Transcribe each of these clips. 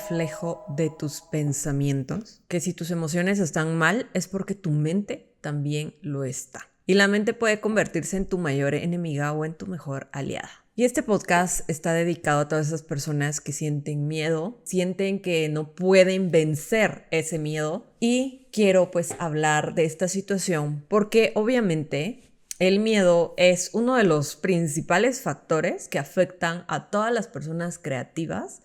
reflejo de tus pensamientos, que si tus emociones están mal es porque tu mente también lo está. Y la mente puede convertirse en tu mayor enemiga o en tu mejor aliada. Y este podcast está dedicado a todas esas personas que sienten miedo, sienten que no pueden vencer ese miedo. Y quiero pues hablar de esta situación porque obviamente el miedo es uno de los principales factores que afectan a todas las personas creativas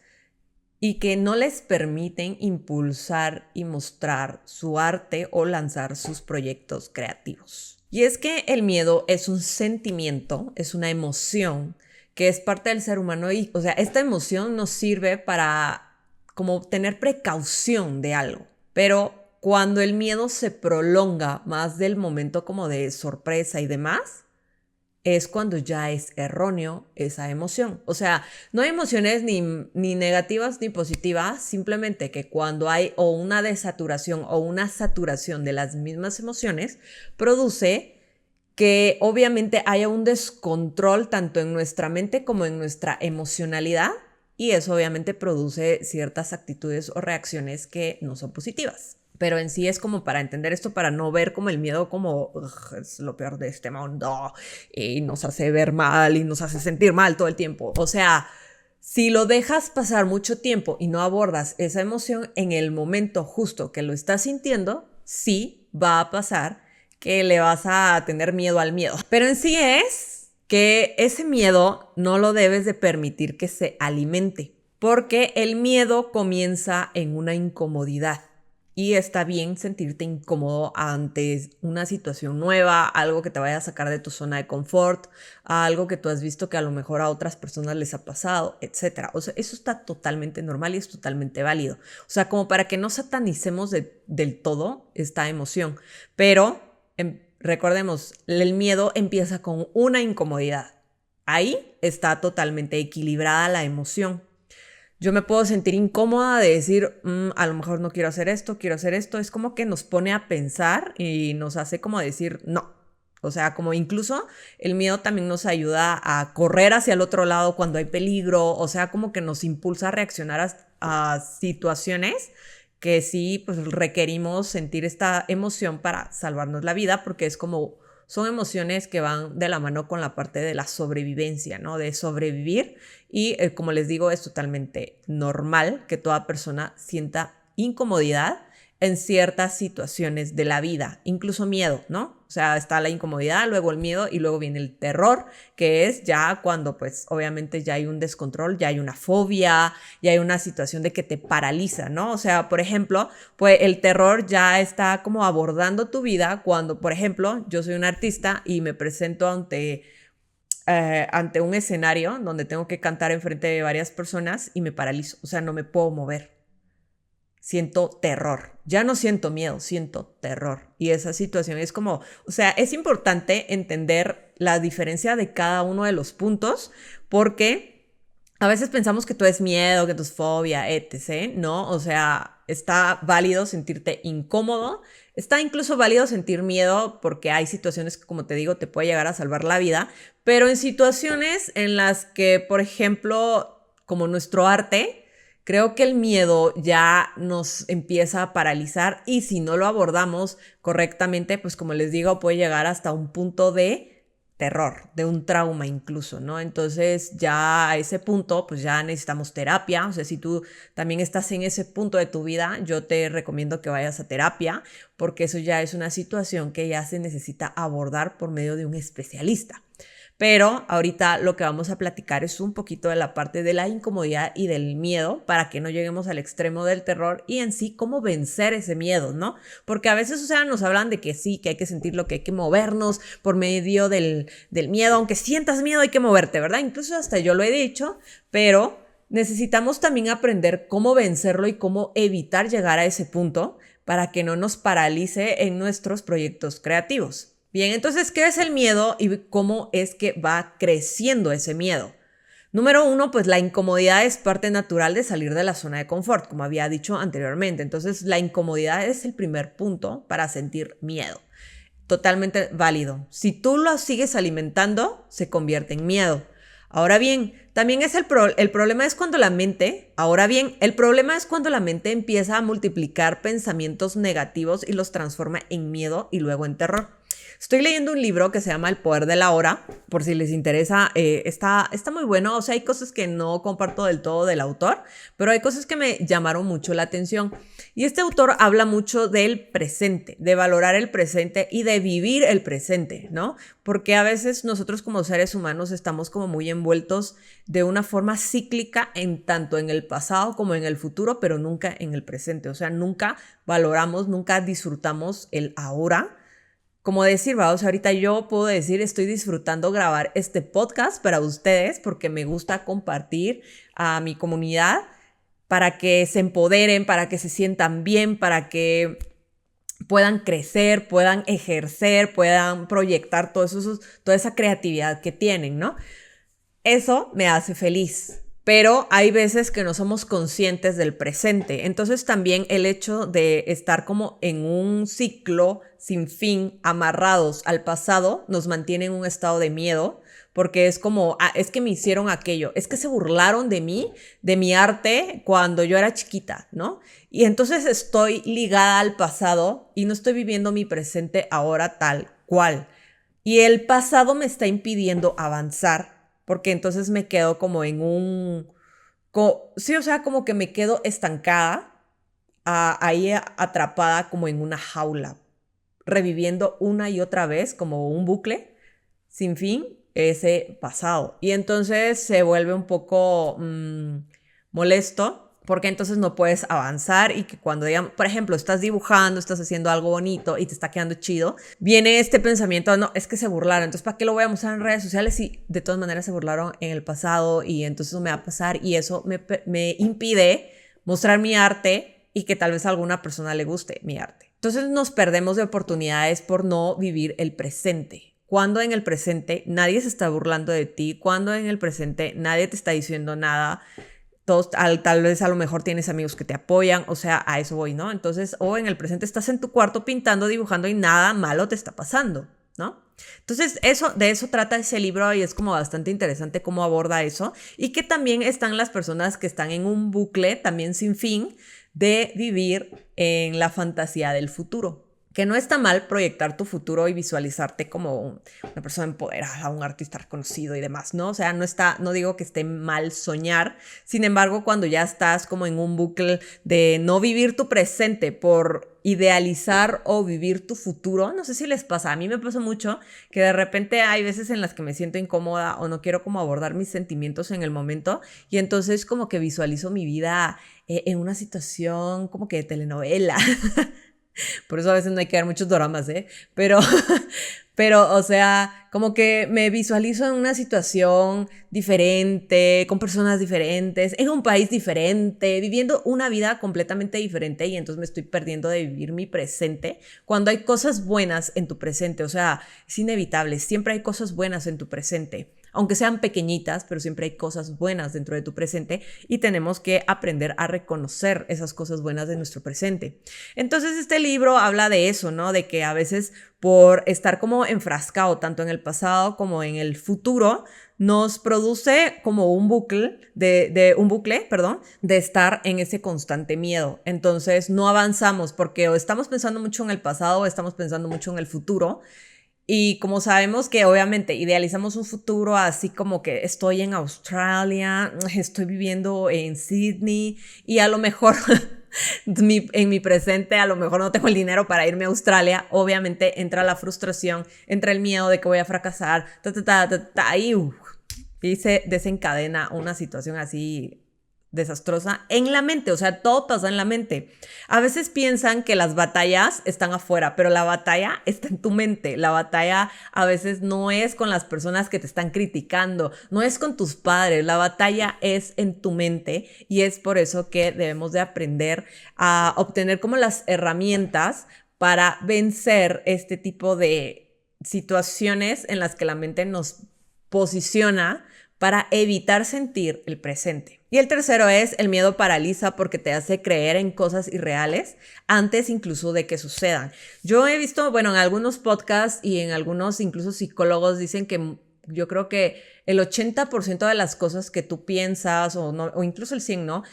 y que no les permiten impulsar y mostrar su arte o lanzar sus proyectos creativos. Y es que el miedo es un sentimiento, es una emoción que es parte del ser humano y, o sea, esta emoción nos sirve para como tener precaución de algo, pero cuando el miedo se prolonga más del momento como de sorpresa y demás, es cuando ya es erróneo esa emoción. O sea, no hay emociones ni negativas ni positivas, simplemente que cuando hay o una desaturación o una saturación de las mismas emociones, produce que obviamente haya un descontrol tanto en nuestra mente como en nuestra emocionalidad y eso obviamente produce ciertas actitudes o reacciones que no son positivas. Pero en sí es como para entender esto, para no ver como el miedo como es lo peor de este mundo y nos hace ver mal y nos hace sentir mal todo el tiempo. O sea, si lo dejas pasar mucho tiempo y no abordas esa emoción en el momento justo que lo estás sintiendo, sí va a pasar que le vas a tener miedo al miedo. Pero en sí es que ese miedo no lo debes de permitir que se alimente, porque el miedo comienza en una incomodidad. Y está bien sentirte incómodo ante una situación nueva, algo que te vaya a sacar de tu zona de confort, algo que tú has visto que a lo mejor a otras personas les ha pasado, etc. O sea, eso está totalmente normal y es totalmente válido. O sea, como para que no satanicemos del todo esta emoción. Pero recordemos, el miedo empieza con una incomodidad. Ahí está totalmente equilibrada la emoción. Yo me puedo sentir incómoda de decir, a lo mejor no quiero hacer esto, quiero hacer esto. Es como que nos pone a pensar y nos hace como decir no. O sea, como incluso el miedo también nos ayuda a correr hacia el otro lado cuando hay peligro. O sea, como que nos impulsa a reaccionar a situaciones que sí, pues requerimos sentir esta emoción para salvarnos la vida porque es como son emociones que van de la mano con la parte de la sobrevivencia, ¿no? De sobrevivir y como les digo, es totalmente normal que toda persona sienta incomodidad en ciertas situaciones de la vida, incluso miedo, ¿no? O sea, está la incomodidad, luego el miedo y luego viene el terror, que es ya cuando pues obviamente ya hay un descontrol, ya hay una fobia, ya hay una situación de que te paraliza, ¿no? O sea, por ejemplo, pues el terror ya está como abordando tu vida cuando, por ejemplo, yo soy un artista y me presento ante un escenario donde tengo que cantar enfrente de varias personas y me paralizo, o sea, no me puedo mover. Siento terror. Ya no siento miedo, siento terror. Y esa situación es como, o sea, es importante entender la diferencia de cada uno de los puntos porque a veces pensamos que todo es miedo, que todo es fobia, etc. ¿No? O sea, está válido sentirte incómodo. Está incluso válido sentir miedo porque hay situaciones que, como te digo, te puede llegar a salvar la vida. Pero en situaciones en las que, por ejemplo, como nuestro arte, creo que el miedo ya nos empieza a paralizar y si no lo abordamos correctamente, pues como les digo, puede llegar hasta un punto de terror, de un trauma incluso, ¿no? Entonces ya a ese punto, pues ya necesitamos terapia. O sea, si tú también estás en ese punto de tu vida, yo te recomiendo que vayas a terapia porque eso ya es una situación que ya se necesita abordar por medio de un especialista. Pero ahorita lo que vamos a platicar es un poquito de la parte de la incomodidad y del miedo para que no lleguemos al extremo del terror y en sí cómo vencer ese miedo, ¿no? Porque a veces, o sea, nos hablan de que sí, que hay que sentirlo, que hay que movernos por medio del miedo. Aunque sientas miedo hay que moverte, ¿verdad? Incluso hasta yo lo he dicho, pero necesitamos también aprender cómo vencerlo y cómo evitar llegar a ese punto para que no nos paralice en nuestros proyectos creativos. Bien, entonces, ¿qué es el miedo y cómo es que va creciendo ese miedo? Número uno, pues la incomodidad es parte natural de salir de la zona de confort, como había dicho anteriormente. Entonces, la incomodidad es el primer punto para sentir miedo. Totalmente válido. Si tú lo sigues alimentando, se convierte en miedo. Ahora bien, también es el problema es cuando la mente, ahora bien, el problema es cuando la mente empieza a multiplicar pensamientos negativos y los transforma en miedo y luego en terror. Estoy leyendo un libro que se llama El poder de la hora, por si les interesa, está muy bueno. O sea, hay cosas que no comparto del todo del autor, pero hay cosas que me llamaron mucho la atención. Y este autor habla mucho del presente, de valorar el presente y de vivir el presente, ¿no? Porque a veces nosotros como seres humanos estamos como muy envueltos de una forma cíclica en tanto en el pasado como en el futuro, pero nunca en el presente. O sea, nunca valoramos, nunca disfrutamos el ahora. Como decir, vamos, ahorita yo puedo decir, estoy disfrutando grabar este podcast para ustedes porque me gusta compartir a mi comunidad para que se empoderen, para que se sientan bien, para que puedan crecer, puedan ejercer, puedan proyectar toda esa creatividad que tienen, ¿no? Eso me hace feliz. Pero hay veces que no somos conscientes del presente. Entonces también el hecho de estar como en un ciclo sin fin, amarrados al pasado, nos mantiene en un estado de miedo, porque es como, es que me hicieron aquello, es que se burlaron de mí, de mi arte cuando yo era chiquita, ¿no? Y entonces estoy ligada al pasado y no estoy viviendo mi presente ahora tal cual. Y el pasado me está impidiendo avanzar, porque entonces me quedo como en sí, o sea, como que me quedo estancada, ahí atrapada como en una jaula, reviviendo una y otra vez como un bucle sin fin ese pasado. Y entonces se vuelve un poco molesto, porque entonces no puedes avanzar y que cuando, por ejemplo, estás dibujando, estás haciendo algo bonito y te está quedando chido, viene este pensamiento, no, es que se burlaron, entonces ¿para qué lo voy a mostrar en redes sociales si de todas maneras se burlaron en el pasado y entonces no me va a pasar y eso me impide mostrar mi arte y que tal vez a alguna persona le guste mi arte? Entonces nos perdemos de oportunidades por no vivir el presente. Cuando en el presente nadie se está burlando de ti, cuando en el presente nadie te está diciendo nada, tal vez a lo mejor tienes amigos que te apoyan, o sea, a eso voy, ¿no? Entonces, o en el presente estás en tu cuarto pintando, dibujando y nada malo te está pasando, ¿no? Entonces, de eso trata ese libro y es como bastante interesante cómo aborda eso y que también están las personas que están en un bucle también sin fin de vivir en la fantasía del futuro. Que no está mal proyectar tu futuro y visualizarte como una persona empoderada, un artista reconocido y demás, ¿no? O sea, no digo que esté mal soñar. Sin embargo, cuando ya estás como en un bucle de no vivir tu presente por idealizar o vivir tu futuro, no sé si les pasa, a mí me pasa mucho que de repente hay veces en las que me siento incómoda o no quiero como abordar mis sentimientos en el momento y entonces como que visualizo mi vida en una situación como que de telenovela. Por eso a veces no hay que ver muchos doramas, ¿eh? Pero, o sea, como que me visualizo en una situación diferente, con personas diferentes, en un país diferente, viviendo una vida completamente diferente y entonces me estoy perdiendo de vivir mi presente cuando hay cosas buenas en tu presente. O sea, es inevitable, siempre hay cosas buenas en tu presente. Aunque sean pequeñitas, pero siempre hay cosas buenas dentro de tu presente y tenemos que aprender a reconocer esas cosas buenas de nuestro presente. Entonces este libro habla de eso, ¿no? De que a veces por estar como enfrascado tanto en el pasado como en el futuro, nos produce como un bucle de estar en ese constante miedo. Entonces no avanzamos porque o estamos pensando mucho en el pasado o estamos pensando mucho en el futuro. Y como sabemos que obviamente idealizamos un futuro así como que estoy en Australia, estoy viviendo en Sydney y a lo mejor en mi presente a lo mejor no tengo el dinero para irme a Australia, obviamente entra la frustración, entra el miedo de que voy a fracasar, y se desencadena una situación así desastrosa en la mente. O sea, todo pasa en la mente. A veces piensan que las batallas están afuera, pero la batalla está en tu mente. La batalla a veces no es con las personas que te están criticando, no es con tus padres, la batalla es en tu mente y es por eso que debemos de aprender a obtener como las herramientas para vencer este tipo de situaciones en las que la mente nos posiciona para evitar sentir el presente. Y el tercero es el miedo paraliza porque te hace creer en cosas irreales antes incluso de que sucedan. Yo he visto, en algunos podcasts y en algunos incluso psicólogos dicen que Yo creo que el 80% de las cosas que tú piensas, o, no, o incluso el 100%, ¿no?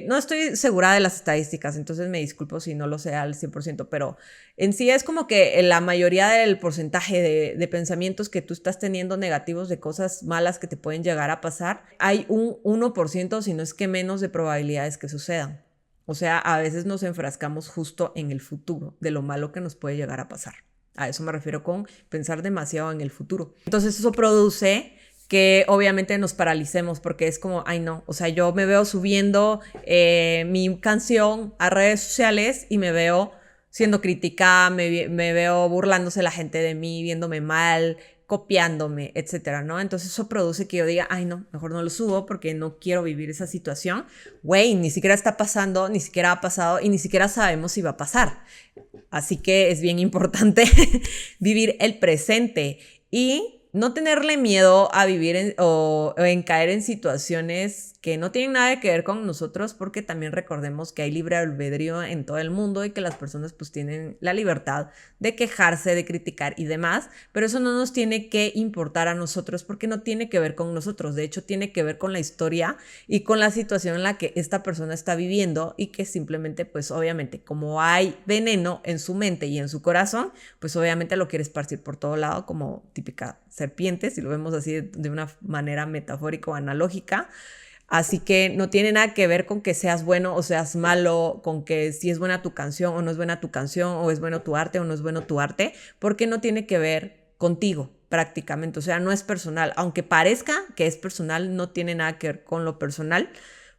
No estoy segura de las estadísticas, entonces me disculpo si no lo sé al 100%, pero en sí es como que la mayoría del porcentaje de pensamientos que tú estás teniendo negativos, de cosas malas que te pueden llegar a pasar, hay un 1%, si no es que menos, de probabilidades que sucedan. O sea, a veces nos enfrascamos justo en el futuro, de lo malo que nos puede llegar a pasar. A eso me refiero con pensar demasiado en el futuro. Entonces eso produce que obviamente nos paralicemos, porque es como, ay no, o sea, yo me veo subiendo mi canción a redes sociales y me veo siendo criticada, me veo burlándose la gente de mí, viéndome mal, copiándome, etcétera, ¿no? Entonces eso produce que yo diga, ay no, mejor no lo subo porque no quiero vivir esa situación. Güey, ni siquiera está pasando, ni siquiera ha pasado y ni siquiera sabemos si va a pasar. Así que es bien importante vivir el presente y no tenerle miedo a vivir o en caer en situaciones que no tienen nada que ver con nosotros, porque también recordemos que hay libre albedrío en todo el mundo y que las personas pues tienen la libertad de quejarse, de criticar y demás, pero eso no nos tiene que importar a nosotros porque no tiene que ver con nosotros. De hecho, tiene que ver con la historia y con la situación en la que esta persona está viviendo, y que simplemente pues obviamente como hay veneno en su mente y en su corazón, pues obviamente lo quiere esparcir por todo lado como típica serpiente, si lo vemos así de una manera metafórica o analógica. Así que no tiene nada que ver con que seas bueno o seas malo, con que si es buena tu canción o no es buena tu canción, o es bueno tu arte o no es bueno tu arte, porque no tiene que ver contigo prácticamente. O sea, no es personal. Aunque parezca que es personal, no tiene nada que ver con lo personal,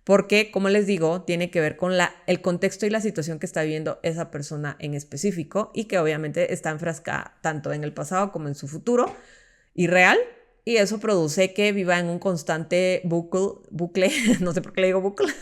porque, como les digo, tiene que ver con el contexto y la situación que está viviendo esa persona en específico, y que obviamente está enfrascada tanto en el pasado como en su futuro irreal. Y eso produce que viva en un constante bucle, no sé por qué le digo bucle,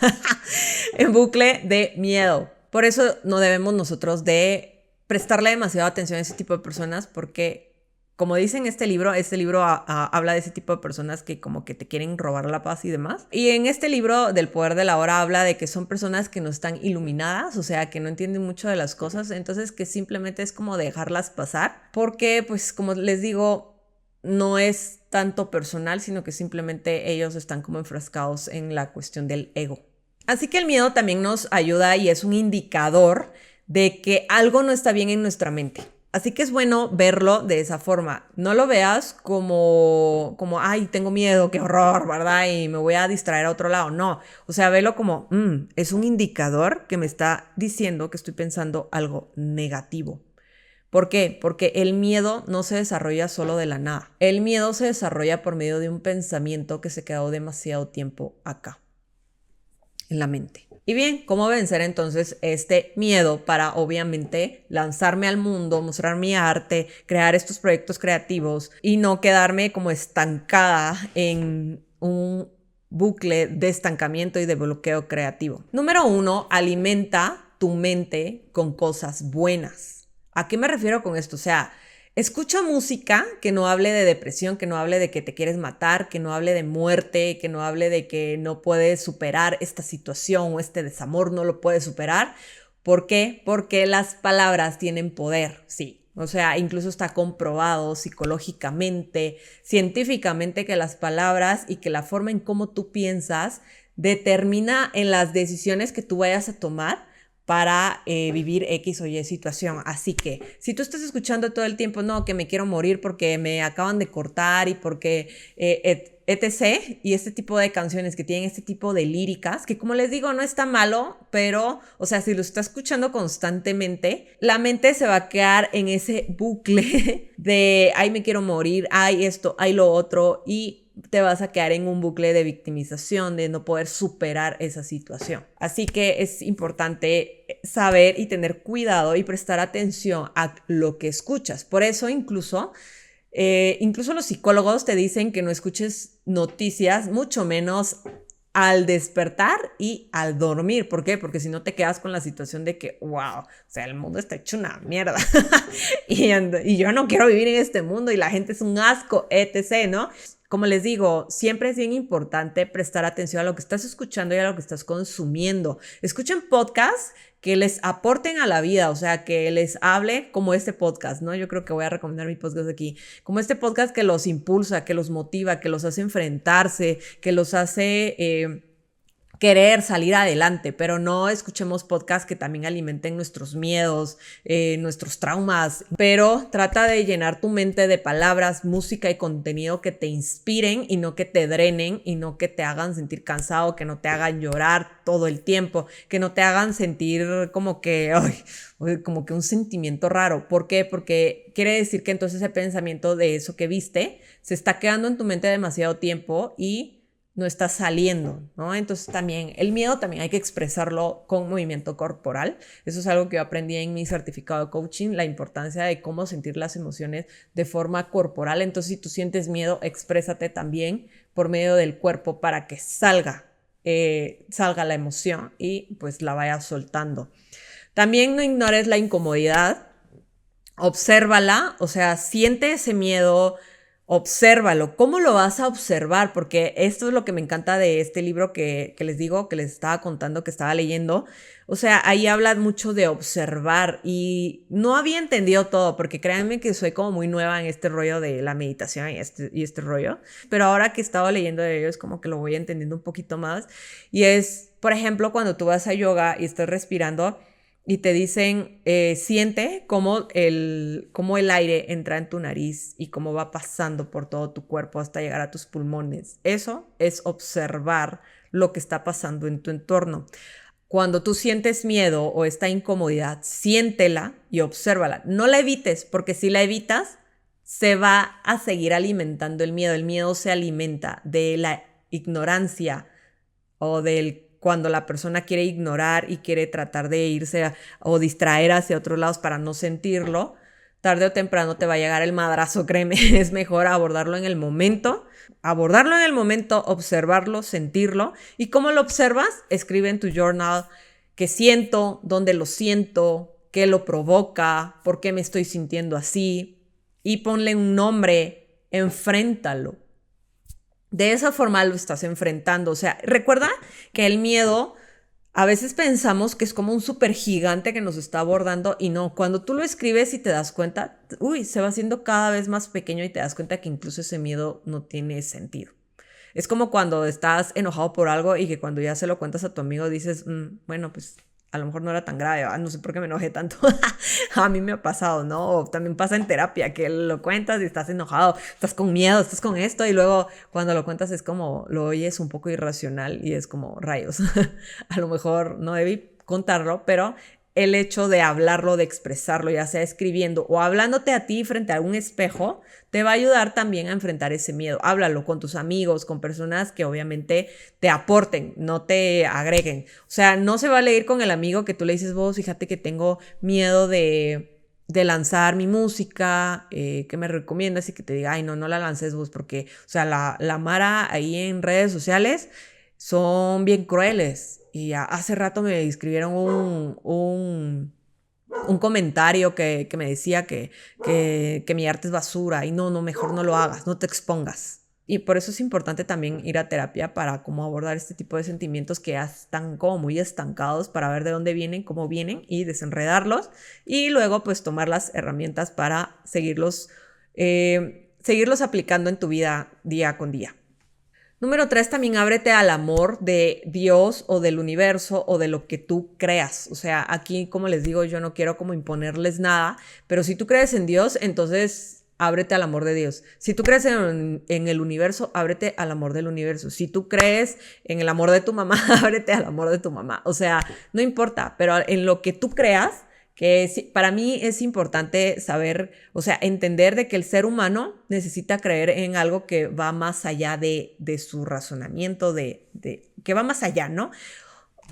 en bucle de miedo. Por eso no debemos nosotros de prestarle demasiada atención a ese tipo de personas, porque como dice en este libro habla de ese tipo de personas que como que te quieren robar la paz y demás. Y en este libro del poder de la hora habla de que son personas que no están iluminadas, o sea, que no entienden mucho de las cosas, entonces que simplemente es como dejarlas pasar, porque pues como les digo, no es tanto personal, sino que simplemente ellos están como enfrascados en la cuestión del ego. Así que el miedo también nos ayuda y es un indicador de que algo no está bien en nuestra mente. Así que es bueno verlo de esa forma. No lo veas como ay, tengo miedo, qué horror, ¿verdad? Y me voy a distraer a otro lado. No, o sea, velo como, es un indicador que me está diciendo que estoy pensando algo negativo. ¿Por qué? Porque el miedo no se desarrolla solo de la nada. El miedo se desarrolla por medio de un pensamiento que se quedó demasiado tiempo acá, en la mente. Y bien, ¿cómo vencer entonces este miedo para obviamente lanzarme al mundo, mostrar mi arte, crear estos proyectos creativos y no quedarme como estancada en un bucle de estancamiento y de bloqueo creativo? Número 1, alimenta tu mente con cosas buenas. ¿A qué me refiero con esto? O sea, escucha música que no hable de depresión, que no hable de que te quieres matar, que no hable de muerte, que no hable de que no puedes superar esta situación o este desamor, no lo puedes superar. ¿Por qué? Porque las palabras tienen poder, sí. O sea, incluso está comprobado psicológicamente, científicamente, que las palabras y que la forma en cómo tú piensas determina en las decisiones que tú vayas a tomar para vivir X o Y situación. Así que si tú estás escuchando todo el tiempo, no, que me quiero morir porque me acaban de cortar y porque etc. Y este tipo de canciones que tienen este tipo de líricas, que como les digo, no está malo, pero, o sea, si lo estás escuchando constantemente, la mente se va a quedar en ese bucle de, ay, me quiero morir, ay, esto, ay, lo otro, y te vas a quedar en un bucle de victimización, de no poder superar esa situación. Así que es importante saber y tener cuidado y prestar atención a lo que escuchas. Por eso incluso los psicólogos te dicen que no escuches noticias, mucho menos al despertar y al dormir. ¿Por qué? Porque si no te quedas con la situación de que, wow, o sea, el mundo está hecho una mierda y yo no quiero vivir en este mundo y la gente es un asco, etc., ¿no? Como les digo, siempre es bien importante prestar atención a lo que estás escuchando y a lo que estás consumiendo. Escuchen podcasts que les aporten a la vida, o sea, que les hable como este podcast, ¿no? Yo creo que voy a recomendar mi podcast aquí, como este podcast que los impulsa, que los motiva, que los hace enfrentarse, que los hace querer salir adelante, pero no escuchemos podcasts que también alimenten nuestros miedos, nuestros traumas, pero trata de llenar tu mente de palabras, música y contenido que te inspiren y no que te drenen y no que te hagan sentir cansado, que no te hagan llorar todo el tiempo, que no te hagan sentir como que, como que un sentimiento raro. ¿Por qué? Porque quiere decir que entonces ese pensamiento de eso que viste se está quedando en tu mente demasiado tiempo y no está saliendo, ¿no? Entonces también el miedo también hay que expresarlo con movimiento corporal. Eso es algo que yo aprendí en mi certificado de coaching, la importancia de cómo sentir las emociones de forma corporal. Entonces, si tú sientes miedo, exprésate también por medio del cuerpo para que salga la emoción y pues la vayas soltando. También no ignores la incomodidad, obsérvala, o sea, siente ese miedo, obsérvalo. ¿Cómo lo vas a observar? Porque esto es lo que me encanta de este libro que les digo, que les estaba contando, que estaba leyendo. O sea, ahí habla mucho de observar y no había entendido todo, porque créanme que soy como muy nueva en este rollo de la meditación y este rollo. Pero ahora que he estado leyendo de ello es como que lo voy entendiendo un poquito más. Y es, por ejemplo, cuando tú vas a yoga y estás respirando, y te dicen, siente cómo el aire entra en tu nariz y cómo va pasando por todo tu cuerpo hasta llegar a tus pulmones. Eso es observar lo que está pasando en tu entorno. Cuando tú sientes miedo o esta incomodidad, siéntela y obsérvala. No la evites, porque si la evitas, se va a seguir alimentando el miedo. El miedo se alimenta de la ignorancia o cuando la persona quiere ignorar y quiere tratar de irse o distraer hacia otros lados para no sentirlo, tarde o temprano te va a llegar el madrazo, créeme. Es mejor abordarlo en el momento, observarlo, sentirlo. ¿Y cómo lo observas? Escribe en tu journal qué siento, dónde lo siento, qué lo provoca, por qué me estoy sintiendo así, y ponle un nombre, enfréntalo. De esa forma lo estás enfrentando. O sea, recuerda que el miedo, a veces pensamos que es como un súper gigante que nos está abordando y no. Cuando tú lo escribes y te das cuenta, se va haciendo cada vez más pequeño y te das cuenta que incluso ese miedo no tiene sentido. Es como cuando estás enojado por algo y que cuando ya se lo cuentas a tu amigo dices, bueno, pues a lo mejor no era tan grave, no sé por qué me enojé tanto. A mí me ha pasado, ¿no? O también pasa en terapia, que lo cuentas y estás enojado, estás con miedo, estás con esto, y luego cuando lo cuentas es como, lo oyes un poco irracional y es como, rayos, a lo mejor no debí contarlo, pero el hecho de hablarlo, de expresarlo, ya sea escribiendo o hablándote a ti frente a un espejo, te va a ayudar también a enfrentar ese miedo. Háblalo con tus amigos, con personas que obviamente te aporten, no te agreguen. O sea, no se vale ir con el amigo que tú le dices, vos, fíjate que tengo miedo de lanzar mi música, ¿qué me recomiendas? Y que te diga, ay, no la lances vos, porque, o sea, la Mara ahí en redes sociales son bien crueles. Y hace rato me escribieron un comentario que me decía que mi arte es basura y no, mejor no lo hagas, no te expongas. Y por eso es importante también ir a terapia para cómo abordar este tipo de sentimientos que ya están como muy estancados, para ver de dónde vienen, cómo vienen y desenredarlos y luego pues tomar las herramientas para seguirlos aplicando en tu vida día con día. Número 3, también ábrete al amor de Dios o del universo o de lo que tú creas. O sea, aquí, como les digo, yo no quiero como imponerles nada, pero si tú crees en Dios, entonces ábrete al amor de Dios. Si tú crees en el universo, ábrete al amor del universo. Si tú crees en el amor de tu mamá, ábrete al amor de tu mamá. O sea, no importa, pero en lo que tú creas, que para mí es importante saber, o sea, entender de que el ser humano necesita creer en algo que va más allá de su razonamiento, que va más allá, ¿no?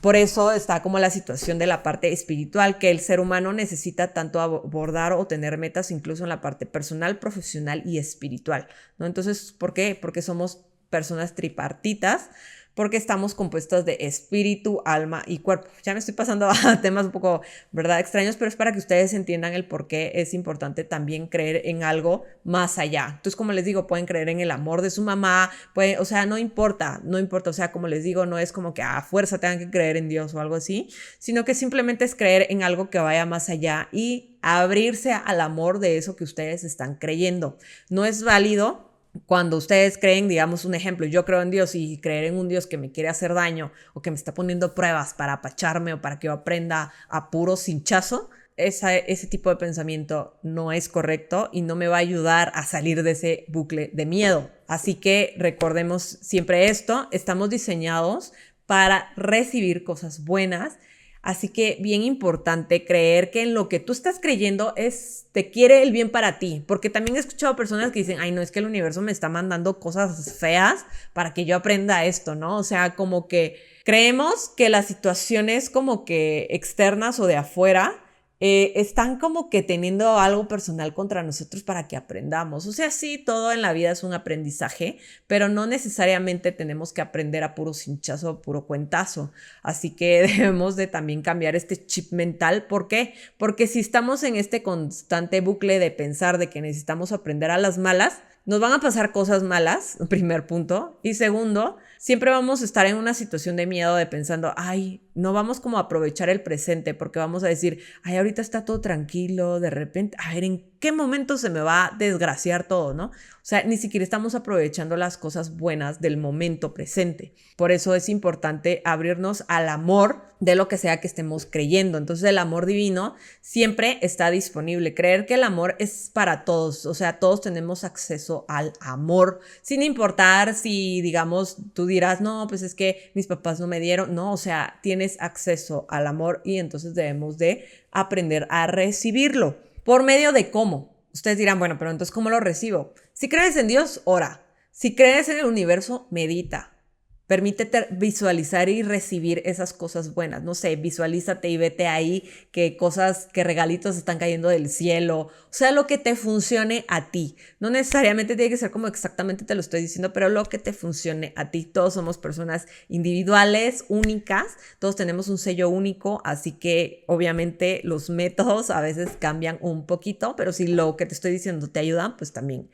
Por eso está como la situación de la parte espiritual, que el ser humano necesita tanto abordar o tener metas incluso en la parte personal, profesional y espiritual, ¿no? Entonces, ¿por qué? Porque somos personas tripartitas, porque estamos compuestos de espíritu, alma y cuerpo. Ya me estoy pasando a temas un poco, ¿verdad?, extraños, pero es para que ustedes entiendan el por qué es importante también creer en algo más allá. Entonces, como les digo, pueden creer en el amor de su mamá, o sea, no importa, o sea, como les digo, no es como que a fuerza tengan que creer en Dios o algo así, sino que simplemente es creer en algo que vaya más allá y abrirse al amor de eso que ustedes están creyendo. No es válido cuando ustedes creen, digamos un ejemplo, yo creo en Dios y creer en un Dios que me quiere hacer daño o que me está poniendo pruebas para apacharme o para que yo aprenda a puro cinchazo, ese tipo de pensamiento no es correcto y no me va a ayudar a salir de ese bucle de miedo. Así que recordemos siempre esto, estamos diseñados para recibir cosas buenas. Así que bien importante creer que en lo que tú estás creyendo te quiere el bien para ti, porque también he escuchado personas que dicen, ay, no, es que el universo me está mandando cosas feas para que yo aprenda esto, ¿no? O sea, como que creemos que las situaciones como que externas o de afuera están como que teniendo algo personal contra nosotros para que aprendamos. O sea, sí, todo en la vida es un aprendizaje, pero no necesariamente tenemos que aprender a puro cinchazo o puro cuentazo. Así que debemos de también cambiar este chip mental. ¿Por qué? Porque si estamos en este constante bucle de pensar de que necesitamos aprender a las malas, nos van a pasar cosas malas, primer punto. Y segundo, siempre vamos a estar en una situación de miedo de pensando, ay, no vamos como a aprovechar el presente porque vamos a decir, ay, ahorita está todo tranquilo, de repente, a ver, ¿en qué momento se me va a desgraciar todo, no? O sea, ni siquiera estamos aprovechando las cosas buenas del momento presente. Por eso es importante abrirnos al amor de lo que sea que estemos creyendo. Entonces el amor divino siempre está disponible. Creer que el amor es para todos, o sea, todos tenemos acceso al amor, sin importar si, digamos, tú dirás, no, pues es que mis papás no me dieron, no, o sea, tienes acceso al amor y entonces debemos de aprender a recibirlo. ¿Por medio de cómo? Ustedes dirán, bueno, pero entonces, ¿cómo lo recibo? Si crees en Dios, ora. Si crees en el universo, medita. Permítete visualizar y recibir esas cosas buenas. No sé, visualízate y vete ahí que regalitos están cayendo del cielo. O sea, lo que te funcione a ti. No necesariamente tiene que ser como exactamente te lo estoy diciendo, pero lo que te funcione a ti. Todos somos personas individuales, únicas. Todos tenemos un sello único, así que obviamente los métodos a veces cambian un poquito, pero si lo que te estoy diciendo te ayuda, pues también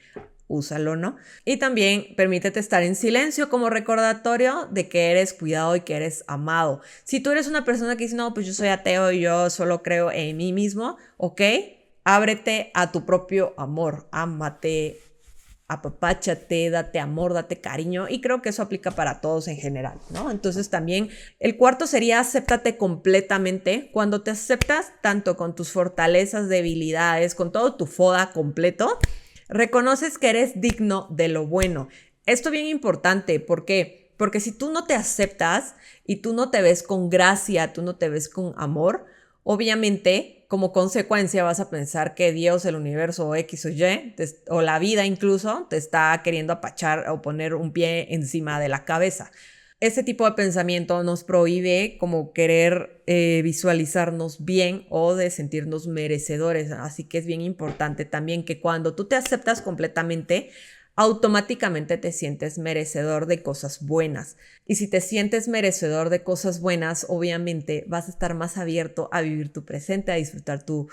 úsalo, ¿no? Y también permítete estar en silencio como recordatorio de que eres cuidado y que eres amado. Si tú eres una persona que dice, no, pues yo soy ateo y yo solo creo en mí mismo, ¿ok? Ábrete a tu propio amor, ámate, apapáchate, date amor, date cariño, y creo que eso aplica para todos en general, ¿no? Entonces también el cuarto sería acéptate completamente. Cuando te aceptas tanto con tus fortalezas, debilidades, con todo tu foda completo, reconoces que eres digno de lo bueno. Esto es bien importante, ¿por qué? Porque si tú no te aceptas y tú no te ves con gracia, tú no te ves con amor, obviamente como consecuencia vas a pensar que Dios, el universo o X o Y, o la vida incluso, te está queriendo apachar o poner un pie encima de la cabeza. Ese tipo de pensamiento nos prohíbe como querer visualizarnos bien o de sentirnos merecedores. Así que es bien importante también que cuando tú te aceptas completamente, automáticamente te sientes merecedor de cosas buenas. Y si te sientes merecedor de cosas buenas, obviamente vas a estar más abierto a vivir tu presente, a disfrutar tu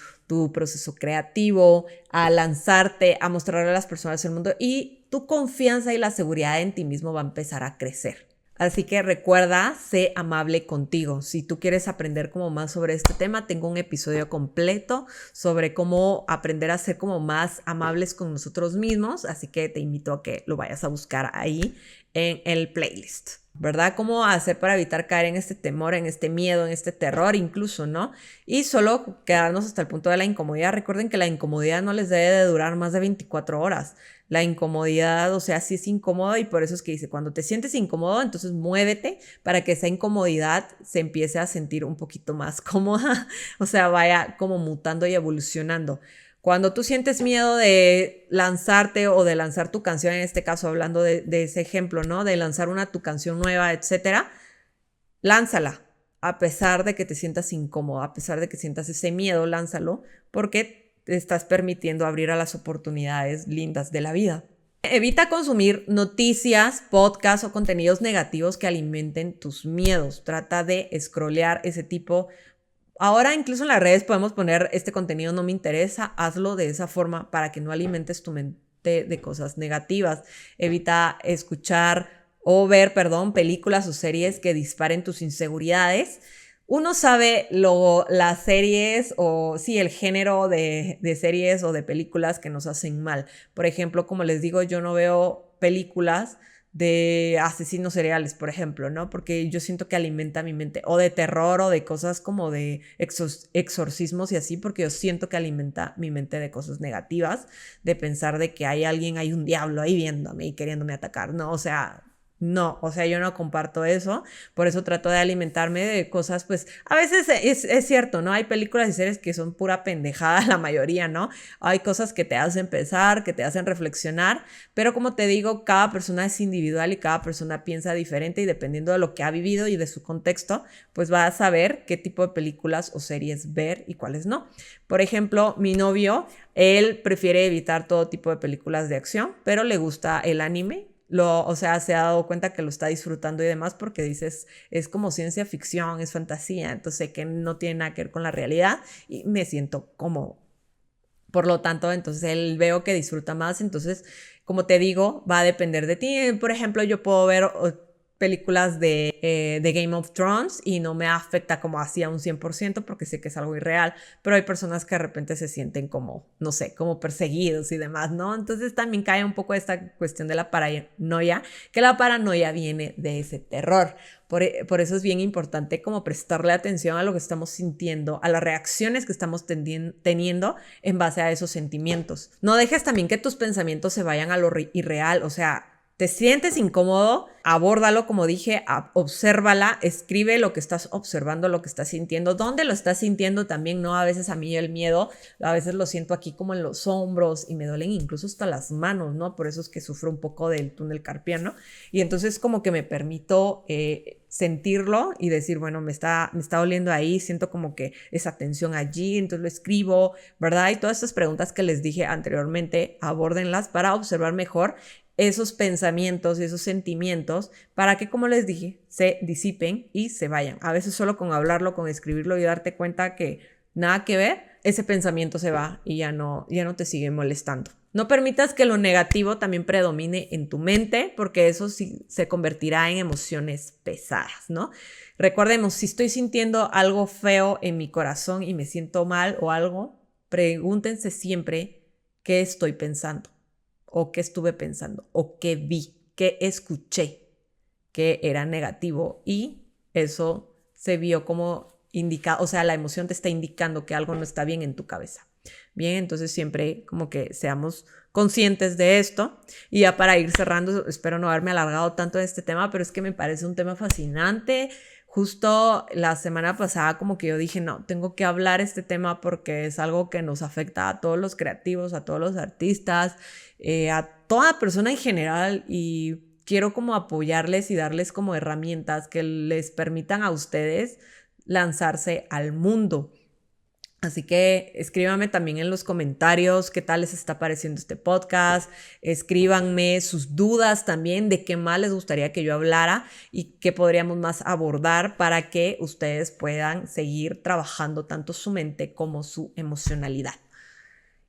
proceso creativo, a lanzarte, a mostrarle a las personas el mundo, y tu confianza y la seguridad en ti mismo va a empezar a crecer. Así que recuerda, sé amable contigo. Si tú quieres aprender como más sobre este tema, tengo un episodio completo sobre cómo aprender a ser como más amables con nosotros mismos. Así que te invito a que lo vayas a buscar ahí en el playlist, ¿verdad? Cómo hacer para evitar caer en este temor, en este miedo, en este terror incluso, ¿no? Y solo quedarnos hasta el punto de la incomodidad. Recuerden que la incomodidad no les debe de durar más de 24 horas. La incomodidad, o sea, sí es incómodo, y por eso es que dice, cuando te sientes incómodo, entonces muévete para que esa incomodidad se empiece a sentir un poquito más cómoda, o sea, vaya como mutando y evolucionando. Cuando tú sientes miedo de lanzarte o de lanzar tu canción, en este caso hablando de ese ejemplo, ¿no? De lanzar tu canción nueva, etcétera, lánzala. A pesar de que te sientas incómodo, a pesar de que sientas ese miedo, lánzalo, porque te estás permitiendo abrir a las oportunidades lindas de la vida. Evita consumir noticias, podcasts o contenidos negativos que alimenten tus miedos. Trata de scrollear ese tipo. Ahora incluso en las redes podemos poner este contenido no me interesa, hazlo de esa forma para que no alimentes tu mente de cosas negativas. Evita escuchar o ver, películas o series que disparen tus inseguridades. Uno sabe las series o sí, el género de series o de películas que nos hacen mal. Por ejemplo, como les digo, yo no veo películas de asesinos seriales, por ejemplo, ¿no? Porque yo siento que alimenta mi mente, o de terror o de cosas como de exorcismos y así, porque yo siento que alimenta mi mente de cosas negativas, de pensar de que hay un diablo ahí viéndome y queriéndome atacar, ¿no? No, yo no comparto eso, por eso trato de alimentarme de cosas, pues a veces es cierto, ¿no? Hay películas y series que son pura pendejada, la mayoría, ¿no? Hay cosas que te hacen pensar, que te hacen reflexionar, pero como te digo, cada persona es individual y cada persona piensa diferente y dependiendo de lo que ha vivido y de su contexto, pues va a saber qué tipo de películas o series ver y cuáles no. Por ejemplo, mi novio, él prefiere evitar todo tipo de películas de acción, pero le gusta el anime. Se ha dado cuenta que lo está disfrutando y demás porque dices, es como ciencia ficción, es fantasía, entonces que no tiene nada que ver con la realidad y me siento cómodo. Por lo tanto, entonces él veo que disfruta más, entonces, como te digo, va a depender de ti. Por ejemplo, yo puedo ver películas de Game of Thrones y no me afecta como hacía un 100% porque sé que es algo irreal, pero hay personas que de repente se sienten como, no sé, como perseguidos y demás, ¿no? Entonces también cae un poco esta cuestión de la paranoia, que la paranoia viene de ese terror. Por eso es bien importante como prestarle atención a lo que estamos sintiendo, a las reacciones que estamos teniendo en base a esos sentimientos. No dejes también que tus pensamientos se vayan a lo irreal, te sientes incómodo, abórdalo, como dije, obsérvala, escribe lo que estás observando, lo que estás sintiendo, dónde lo estás sintiendo también, ¿no? A veces a mí el miedo, a veces lo siento aquí como en los hombros y me duelen incluso hasta las manos, ¿no? Por eso es que sufro un poco del túnel carpiano y entonces como que me permito sentirlo y decir, bueno, me está doliendo ahí, siento como que esa tensión allí, entonces lo escribo, ¿verdad? Y todas estas preguntas que les dije anteriormente, abórdenlas para observar mejor esos pensamientos y esos sentimientos para que, como les dije, se disipen y se vayan. A veces solo con hablarlo, con escribirlo y darte cuenta que nada que ver, ese pensamiento se va y ya no te sigue molestando. No permitas que lo negativo también predomine en tu mente porque eso sí se convertirá en emociones pesadas, ¿no? Recordemos, si estoy sintiendo algo feo en mi corazón y me siento mal o algo, pregúntense siempre qué estoy pensando. O qué estuve pensando, o qué vi, qué escuché, que era negativo y eso se vio como indica, la emoción te está indicando que algo no está bien en tu cabeza. Bien, entonces siempre como que seamos conscientes de esto y ya para ir cerrando, espero no haberme alargado tanto en este tema, pero es que me parece un tema fascinante. Justo la semana pasada como que yo dije, no, tengo que hablar este tema porque es algo que nos afecta a todos los creativos, a todos los artistas, a toda persona en general y quiero como apoyarles y darles como herramientas que les permitan a ustedes lanzarse al mundo. Así que escríbanme también en los comentarios qué tal les está pareciendo este podcast, escríbanme sus dudas también de qué más les gustaría que yo hablara y qué podríamos más abordar para que ustedes puedan seguir trabajando tanto su mente como su emocionalidad.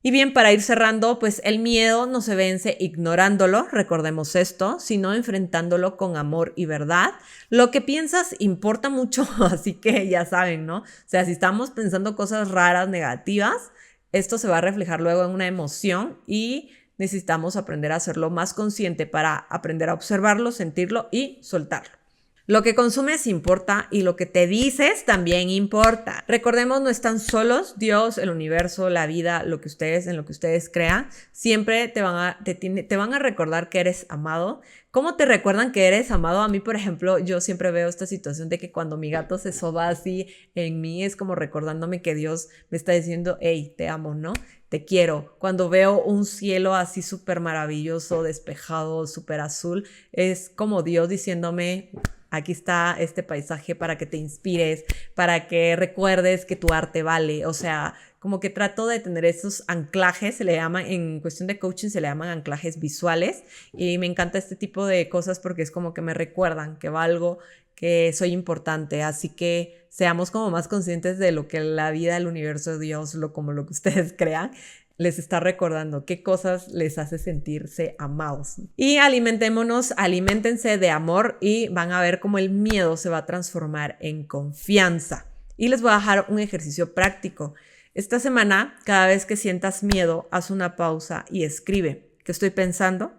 Y bien, para ir cerrando, pues el miedo no se vence ignorándolo, recordemos esto, sino enfrentándolo con amor y verdad. Lo que piensas importa mucho, así que ya saben, ¿no? Si estamos pensando cosas raras, negativas, esto se va a reflejar luego en una emoción y necesitamos aprender a hacerlo más consciente para aprender a observarlo, sentirlo y soltarlo. Lo que consumes importa y lo que te dices también importa. Recordemos, no están solos. Dios, el universo, la vida, en lo que ustedes crean, siempre te van a recordar que eres amado. ¿Cómo te recuerdan que eres amado? A mí, por ejemplo, yo siempre veo esta situación de que cuando mi gato se soba así en mí, es como recordándome que Dios me está diciendo, hey, te amo, ¿no? Te quiero. Cuando veo un cielo así súper maravilloso, despejado, súper azul, es como Dios diciéndome, aquí está este paisaje para que te inspires, para que recuerdes que tu arte vale. O sea, como que trato de tener esos anclajes, se le llaman, en cuestión de coaching se le llaman anclajes visuales, y me encanta este tipo de cosas porque es como que me recuerdan que valgo, que soy importante, así que seamos como más conscientes de lo que la vida, el universo, Dios, como lo que ustedes crean, les está recordando, qué cosas les hace sentirse amados. Y aliméntense de amor y van a ver cómo el miedo se va a transformar en confianza. Y les voy a dejar un ejercicio práctico. Esta semana, cada vez que sientas miedo, haz una pausa y escribe. ¿Qué estoy pensando?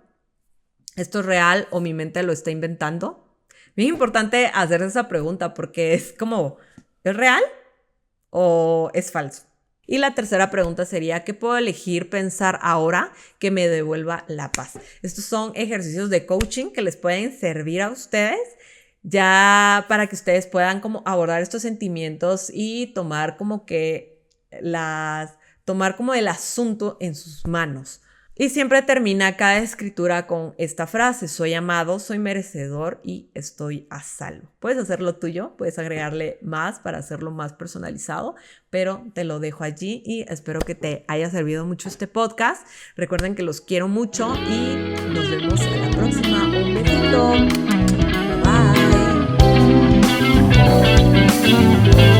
¿Esto es real o mi mente lo está inventando? Es importante hacer esa pregunta porque es como, ¿es real o es falso? Y la tercera pregunta sería, ¿qué puedo elegir pensar ahora que me devuelva la paz? Estos son ejercicios de coaching que les pueden servir a ustedes ya para que ustedes puedan como abordar estos sentimientos y tomar como el asunto en sus manos. Y siempre termina cada escritura con esta frase: soy amado, soy merecedor y estoy a salvo. Puedes hacerlo tuyo, puedes agregarle más para hacerlo más personalizado, pero te lo dejo allí y espero que te haya servido mucho este podcast. Recuerden que los quiero mucho y nos vemos en la próxima. Un besito. Bye.